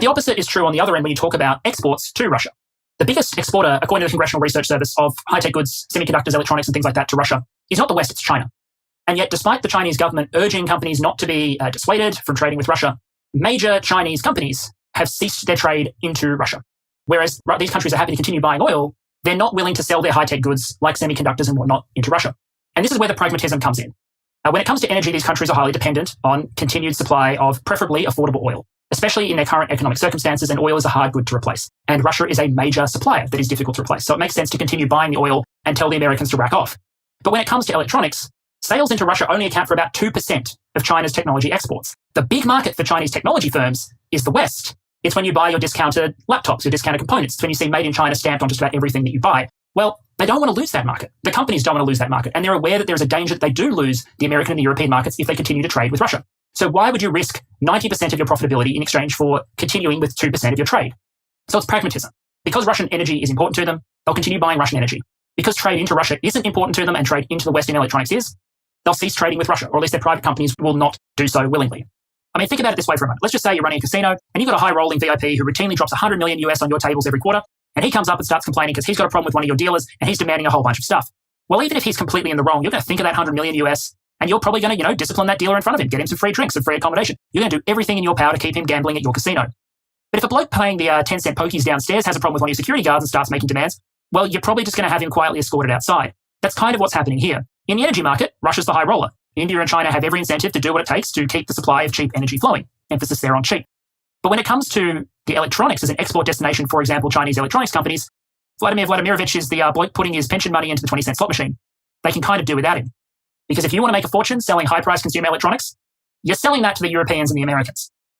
the opposite is true on the other end when you talk about exports to Russia. The biggest exporter, according to the Congressional Research Service, of high-tech goods, semiconductors, electronics, and things like that to Russia is not the West, it's China. And yet, despite the Chinese government urging companies not to be dissuaded from trading with Russia, major Chinese companies have ceased their trade into Russia. Whereas these countries are happy to continue buying oil, they're not willing to sell their high-tech goods like semiconductors and whatnot into Russia. And this is where the pragmatism comes in. When it comes to energy, these countries are highly dependent on continued supply of preferably affordable oil, especially in their current economic circumstances, and oil is a hard good to replace. And Russia is a major supplier that is difficult to replace. So it makes sense to continue buying the oil and tell the Americans to rack off. But when it comes to electronics, sales into Russia only account for about 2% of China's technology exports. The big market for Chinese technology firms is the West. It's when you buy your discounted laptops, your discounted components. It's when you see made in China stamped on just about everything that you buy. Well, they don't want to lose that market. The companies don't want to lose that market. And they're aware that there is a danger that they do lose the American and the European markets if they continue to trade with Russia. So why would you risk 90% of your profitability in exchange for continuing with 2% of your trade? So it's pragmatism. Because Russian energy is important to them, they'll continue buying Russian energy. Because trade into Russia isn't important to them and trade into the West in electronics is, they'll cease trading with Russia, or at least their private companies will not do so willingly. I mean, think about it this way for a moment. Let's just say you're running a casino and you've got a high-rolling VIP who routinely drops 100 million US on your tables every quarter, and he comes up and starts complaining because he's got a problem with one of your dealers and he's demanding a whole bunch of stuff. Well, even if he's completely in the wrong, you're going to think of that 100 million US and you're probably going to, discipline that dealer in front of him, get him some free drinks, some free accommodation. You're going to do everything in your power to keep him gambling at your casino. But if a bloke playing the 10-cent pokies downstairs has a problem with one of your security guards and starts making demands, well, you're probably just going to have him quietly escorted outside. That's kind of what's happening here. In the energy market, Russia's the high roller. India and China have every incentive to do what it takes to keep the supply of cheap energy flowing. Emphasis there on cheap. But when it comes to the electronics as an export destination, for example, Chinese electronics companies, Vladimir Vladimirovich is the bloke putting his pension money into the 20-cent slot machine. They can kind of do without him. Because if you want to make a fortune selling high-priced consumer electronics, you're selling that to the Europeans and the Americans.